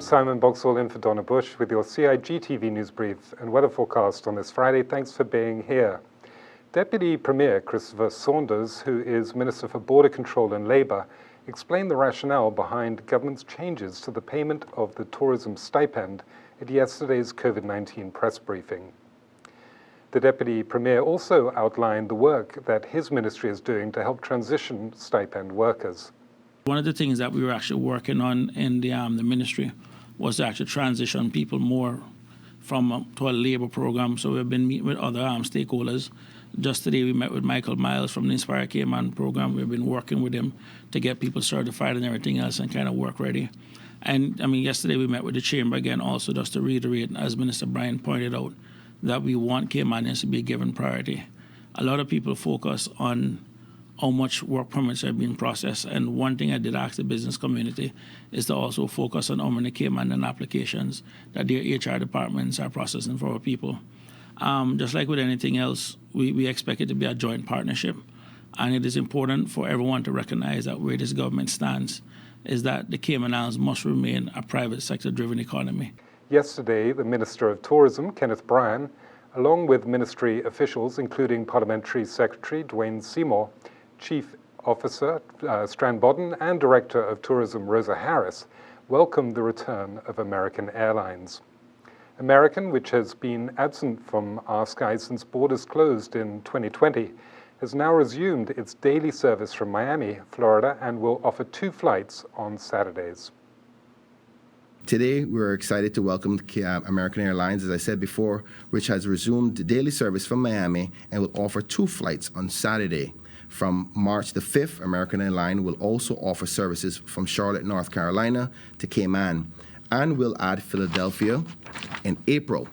Simon Boxall in for Donna Bush with your CIG-TV news brief and weather forecast on this Friday. Thanks for being here. Deputy Premier Christopher Saunders, who is Minister for Border Control and Labour, explained the rationale behind government's changes to the payment of the tourism stipend at yesterday's COVID-19 press briefing. The Deputy Premier also outlined the work that his ministry is doing to help transition stipend workers. One of the things that we were actually working on in the ministry was to actually transition people more to a labour program. So we've been meeting with other stakeholders. Just today we met with Michael Miles from the Inspire Cayman program. We've been working with him to get people certified and everything else and kind of work ready. And yesterday we met with the Chamber again also just to reiterate, as Minister Bryan pointed out, that we want Caymanians to be given priority. A lot of people focus on how much work permits are being processed. And one thing I did ask the business community is to also focus on how many Cayman applications that their HR departments are processing for our people. Just like with anything else, we expect it to be a joint partnership. And it is important for everyone to recognize that where this government stands is that the Cayman Islands must remain a private sector-driven economy. Yesterday, the Minister of Tourism, Kenneth Bryan, along with ministry officials, including Parliamentary Secretary Dwayne Seymour, Chief Officer Strand Bodden, and Director of Tourism Rosa Harris, welcomed the return of American Airlines. American, which has been absent from our skies since borders closed in 2020, has now resumed its daily service from Miami, Florida, and will offer 2 flights on Saturdays. Today, we're excited to welcome American Airlines, as I said before, which has resumed daily service from Miami and will offer 2 flights on Saturday. From March the 5th, American Airlines will also offer services from Charlotte, North Carolina to Cayman, and will add Philadelphia in April.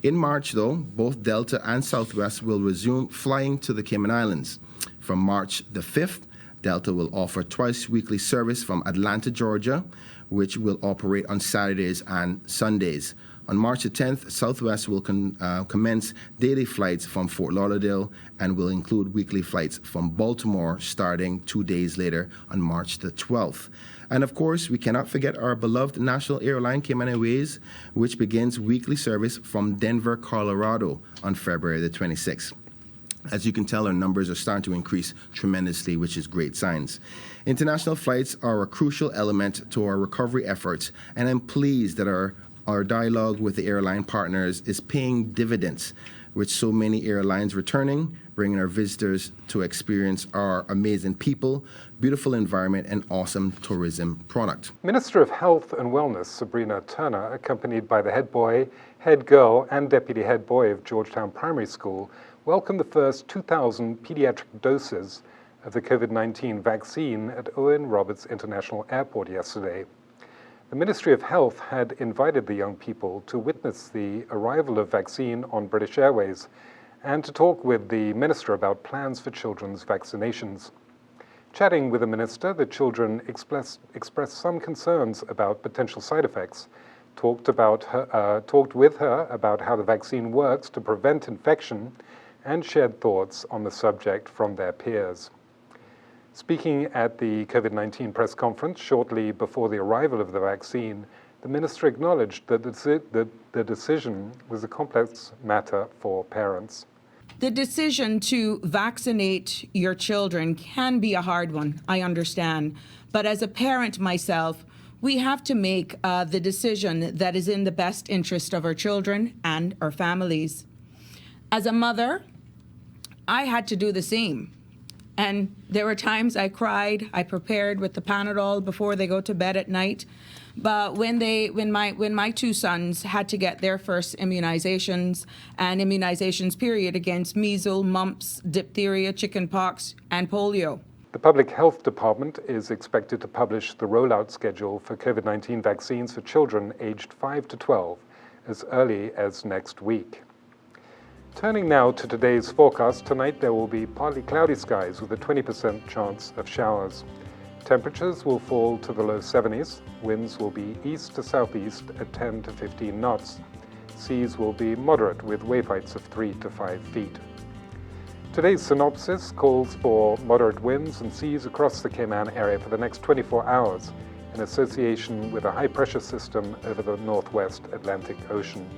In March, though, both Delta and Southwest will resume flying to the Cayman Islands. From March the 5th, Delta will offer twice-weekly service from Atlanta, Georgia, which will operate on Saturdays and Sundays. On March the 10th, Southwest will commence daily flights from Fort Lauderdale and will include weekly flights from Baltimore starting 2 days later on March the 12th. And of course, we cannot forget our beloved national airline, Cayman Airways, which begins weekly service from Denver, Colorado on February the 26th. As you can tell, our numbers are starting to increase tremendously, which is great signs. International flights are a crucial element to our recovery efforts, and I'm pleased that our dialogue with the airline partners is paying dividends, with so many airlines returning, bringing our visitors to experience our amazing people, beautiful environment, and awesome tourism product. Minister of Health and Wellness, Sabrina Turner, accompanied by the head boy, head girl, and deputy head boy of Georgetown Primary School, welcomed the first 2,000 pediatric doses of the COVID-19 vaccine at Owen Roberts International Airport yesterday. The Ministry of Health had invited the young people to witness the arrival of vaccine on British Airways and to talk with the minister about plans for children's vaccinations. Chatting with the minister, the children expressed some concerns about potential side effects, talked with her about how the vaccine works to prevent infection, and shared thoughts on the subject from their peers. Speaking at the COVID-19 press conference shortly before the arrival of the vaccine, the minister acknowledged that the decision was a complex matter for parents. The decision to vaccinate your children can be a hard one, I understand. But as a parent myself, we have to make the decision that is in the best interest of our children and our families. As a mother, I had to do the same. And there were times I cried. I prepared with the Panadol before they go to bed at night. But when my 2 sons had to get their first immunizations and immunizations period against measles, mumps, diphtheria, chickenpox, and polio. The Public Health Department is expected to publish the rollout schedule for COVID-19 vaccines for children aged 5 to 12 as early as next week. Turning now to today's forecast, tonight there will be partly cloudy skies with a 20% chance of showers. Temperatures will fall to the low 70s. Winds will be east to southeast at 10 to 15 knots. Seas will be moderate with wave heights of 3 to 5 feet. Today's synopsis calls for moderate winds and seas across the Cayman area for the next 24 hours, in association with a high-pressure system over the northwest Atlantic Ocean.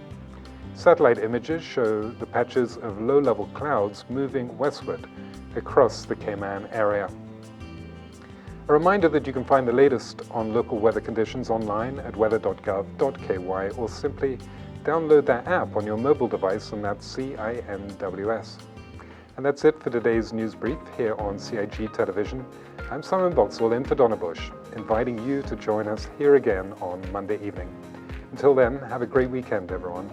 Satellite images show the patches of low-level clouds moving westward across the Cayman area. A reminder that you can find the latest on local weather conditions online at weather.gov.ky or simply download that app on your mobile device, and that's CINWS. And that's it for today's news brief here on CIG Television. I'm Simon Boxall in for Donna Bush, inviting you to join us here again on Monday evening. Until then, have a great weekend, everyone.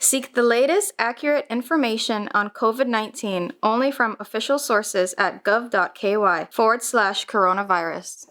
Seek the latest, accurate information on COVID-19 only from official sources at gov.ky/coronavirus.